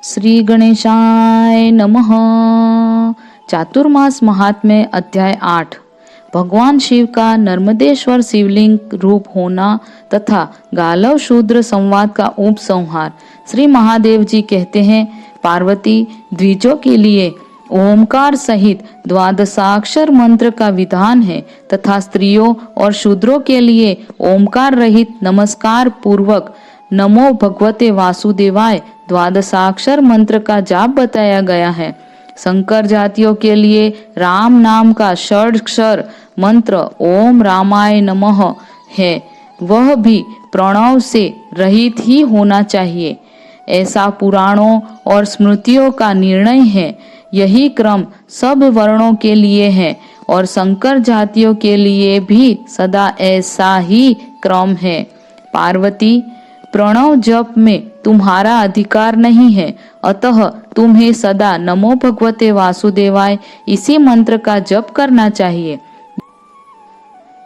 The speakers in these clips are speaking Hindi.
श्री गणेशाय नमः। चातुर्मास महात्म्य अध्याय 8। भगवान शिव का नर्मदेश्वर शिवलिंग रूप होना तथा गालव शूद्र संवाद का उपसंहार। श्री महादेव जी कहते हैं, पार्वती द्विजों के लिए ओमकार सहित द्वादशाक्षर मंत्र का विधान है तथा स्त्रियों और शूद्रों के लिए ओमकार रहित नमस्कार पूर्वक नमो भगवते वासुदेवाय द्वादशाक्षर मंत्र का जाप बताया गया है। संकर जातियों के लिए राम नाम का षडक्षर मंत्र ओम रामाय नमः है, वह भी प्रणव से रहित ही होना चाहिए। ऐसा पुराणों और स्मृतियों का निर्णय है। यही क्रम सब वर्णों के लिए है और संकर जातियों के लिए भी सदा ऐसा ही क्रम है। पार्वती, प्रणव जप में तुम्हारा अधिकार नहीं है, अतः तुम्हें सदा नमो भगवते वासुदेवाय इसी मंत्र का जप करना चाहिए।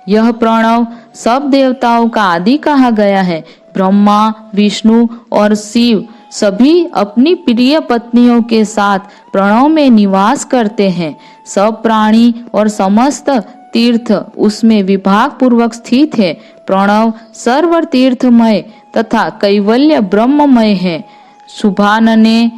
यह प्रणव सब देवताओं का आदि कहा गया है। ब्रह्मा, विष्णु और शिव सभी अपनी प्रिय पत्नियों के साथ प्रणव में निवास करते हैं। सब प्राणी और समस्त तीर्थ उसमें विभाग पूर्वक स्थित है। प्रणव सर्व तीर्थमय तथा कैवल्य ब्रह्ममय है। शुभानने,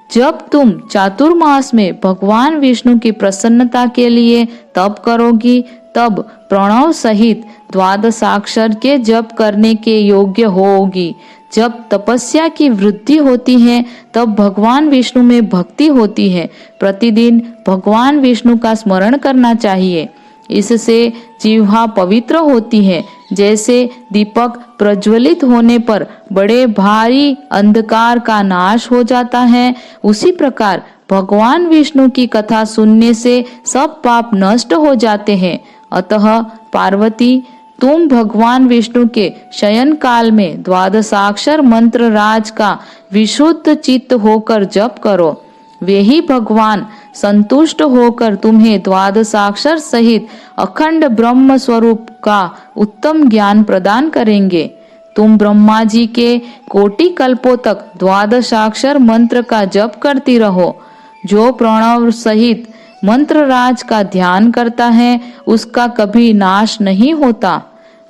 जब तुम चातुर्मास में भगवान विष्णु की प्रसन्नता के लिए तप करोगी, तब प्रणव सहित द्वादशाक्षर के जप करने के योग्य होगी। जब तपस्या की वृद्धि होती है, तब भगवान विष्णु में भक्ति होती है। प्रतिदिन भगवान विष्णु का स्मरण करना चाहिए। इससे जिह्वा पवित्र होती है। जैसे दीपक प्रज्वलित होने पर बड़े भारी अंधकार का नाश हो जाता है, उसी प्रकार भगवान विष्णु की कथा सुनने से सब पाप नष्ट हो जाते हैं। अतः पार्वती, तुम भगवान विष्णु के शयन काल में द्वादशाक्षर मंत्र राज का विशुद्ध चित्त होकर जप करो। वे ही भगवान संतुष्ट होकर तुम्हें द्वादशाक्षर सहित अखंड ब्रह्म स्वरूप का उत्तम ज्ञान प्रदान करेंगे। तुम ब्रह्मा जी के कोटि कल्पों तक द्वादशाक्षर मंत्र का जप करती रहो। जो प्रणव सहित मंत्र राज का ध्यान करता है, उसका कभी नाश नहीं होता।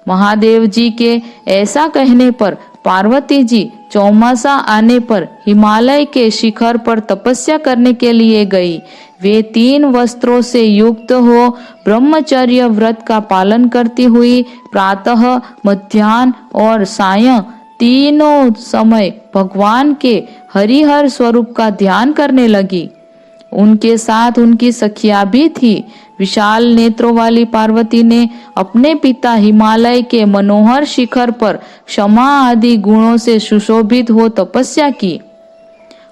महादेव जी के ऐसा कहने पर पार्वती जी चौमासा आने पर हिमालय के शिखर पर तपस्या करने के लिए गई। वे 3 वस्त्रों से युक्त हो ब्रह्मचर्य व्रत का पालन करती हुई प्रातः, मध्याह्न और सायं तीनों समय भगवान के हरिहर स्वरूप का ध्यान करने लगी। उनके साथ उनकी सखिया भी थी। विशाल नेत्रों वाली पार्वती ने अपने पिता हिमालय के मनोहर शिखर पर क्षमा आदि गुणों से सुशोभित हो तपस्या की।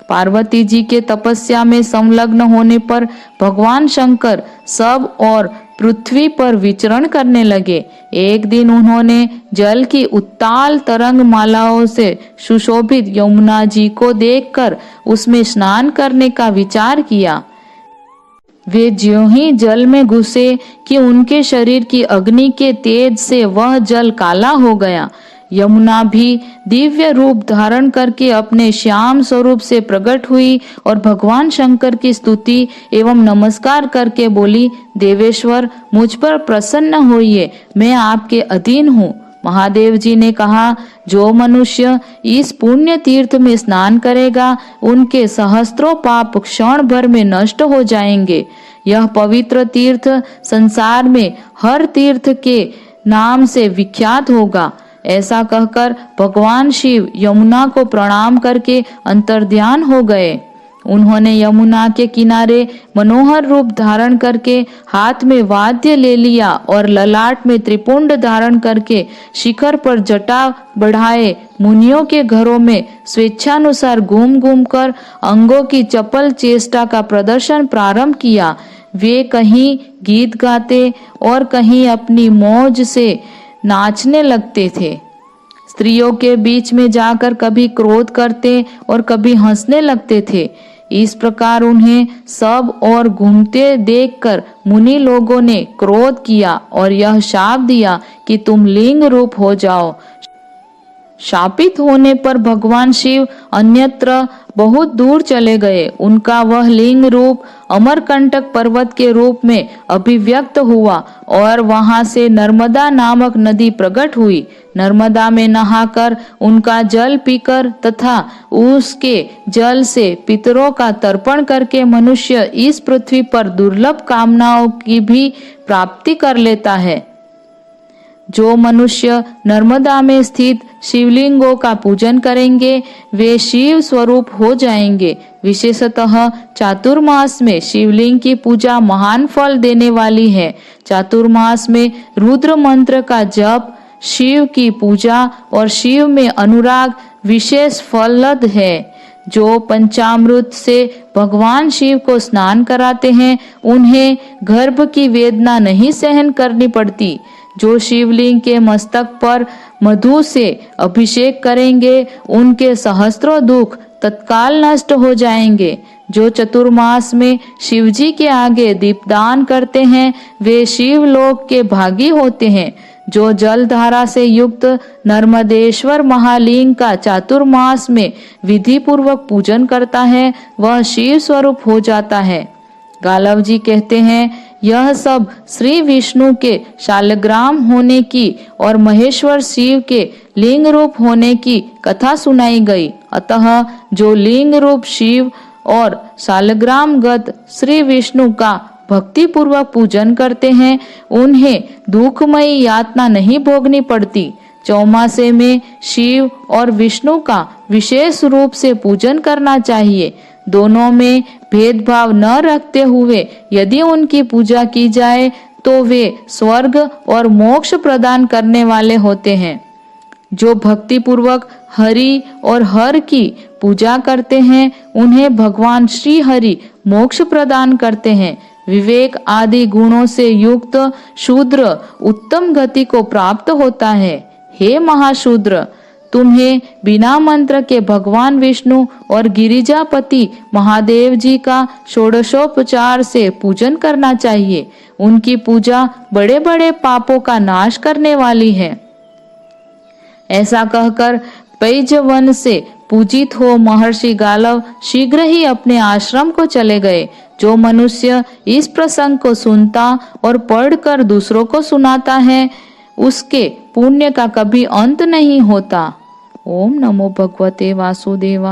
पार्वती जी के तपस्या में संलग्न होने पर भगवान शंकर सब और पृथ्वी पर विचरण करने लगे। एक दिन उन्होंने जल की उत्ताल तरंग मालाओं से सुशोभित यमुना जी को देखकर उसमें स्नान करने का विचार किया। वे ज्यों ही जल में घुसे कि उनके शरीर की अग्नि के तेज से वह जल काला हो गया। यमुना भी दिव्य रूप धारण करके अपने श्याम स्वरूप से प्रकट हुई और भगवान शंकर की स्तुति एवं नमस्कार करके बोली, देवेश्वर, मुझ पर प्रसन्न होइए, मैं आपके अधीन हूँ। महादेव जी ने कहा, जो मनुष्य इस पुण्य तीर्थ में स्नान करेगा, उनके सहस्त्रों पाप क्षण भर में नष्ट हो जाएंगे। यह पवित्र तीर्थ संसार में हर तीर्थ के नाम से विख्यात होगा। ऐसा कहकर भगवान शिव यमुना को प्रणाम करके अंतर्ध्यान हो गए। उन्होंने यमुना के किनारे मनोहर रूप धारण करके हाथ में वाद्य ले लिया और ललाट में त्रिपुंड धारण करके शिखर पर जटा बढ़ाए मुनियों के घरों में स्वेच्छानुसार घूम घूम कर अंगों की चपल चेष्टा का प्रदर्शन प्रारंभ किया। वे कहीं गीत गाते और कहीं अपनी मौज से नाचने लगते थे। स्त्रियों के बीच में जाकर कभी क्रोध करते और कभी हंसने लगते थे। इस प्रकार उन्हें सब और घूमते देखकर मुनि लोगों ने क्रोध किया और यह शाप दिया कि तुम लिंग रूप हो जाओ। शापित होने पर भगवान शिव अन्यत्र बहुत दूर चले गए। उनका वह लिंग रूप अमरकंटक पर्वत के रूप में अभिव्यक्त हुआ और वहां से नर्मदा नामक नदी प्रकट हुई। नर्मदा में नहाकर, उनका जल पीकर तथा उसके जल से पितरों का तर्पण करके मनुष्य इस पृथ्वी पर दुर्लभ कामनाओं की भी प्राप्ति कर लेता है। जो मनुष्य नर्मदा में स्थित शिवलिंगों का पूजन करेंगे वे शिव स्वरूप हो जाएंगे। विशेषतः चातुर्मास में शिवलिंग की पूजा महान फल देने वाली है। चातुर्मास में रुद्र मंत्र का जप, शिव की पूजा और शिव में अनुराग विशेष फलद है। जो पंचामृत से भगवान शिव को स्नान कराते हैं उन्हें गर्भ की वेदना नहीं सहन करनी पड़ती। जो शिवलिंग के मस्तक पर मधु से अभिषेक करेंगे उनके सहस्त्रों दुख तत्काल नष्ट हो जाएंगे। जो चतुर्मास में शिवजी के आगे दीपदान करते हैं वे शिवलोक के भागी होते हैं। जो जल धारा से युक्त नर्मदेश्वर महालिंग का चातुर्मास में विधि पूर्वक पूजन करता है वह शिव स्वरूप हो जाता है। गालव जी कहते हैं, यह सब श्री विष्णु के शालग्राम होने की और महेश्वर शिव के लिंग रूप होने की कथा सुनाई गई। अतः जो लिंग रूप शिव और शालग्राम गत श्री विष्णु का भक्ति पूर्वक पूजन करते हैं उन्हें दुखमयी यातना नहीं भोगनी पड़ती। चौमासे में शिव और विष्णु का विशेष रूप से पूजन करना चाहिए। दोनों में भेदभाव न रखते हुए यदि उनकी पूजा की जाए तो वे स्वर्ग और मोक्ष प्रदान करने वाले होते हैं। जो भक्ति पूर्वक हरि और हर की पूजा करते हैं उन्हें भगवान श्री हरि मोक्ष प्रदान करते हैं। विवेक आदि गुणों से युक्त शूद्र उत्तम गति को प्राप्त होता है। हे महाशूद्र, तुम्हें बिना मंत्र के भगवान विष्णु और गिरिजापति महादेव जी का षोडशोपचार से पूजन करना चाहिए। उनकी पूजा बड़े बड़े पापों का नाश करने वाली है। ऐसा कहकर पैजवन से पूजित हो महर्षि गालव शीघ्र ही अपने आश्रम को चले गए। जो मनुष्य इस प्रसंग को सुनता और पढ़कर दूसरों को सुनाता है उसके पुण्य का कभी अंत नहीं होता। ओम नमो भगवते वासुदेवाय।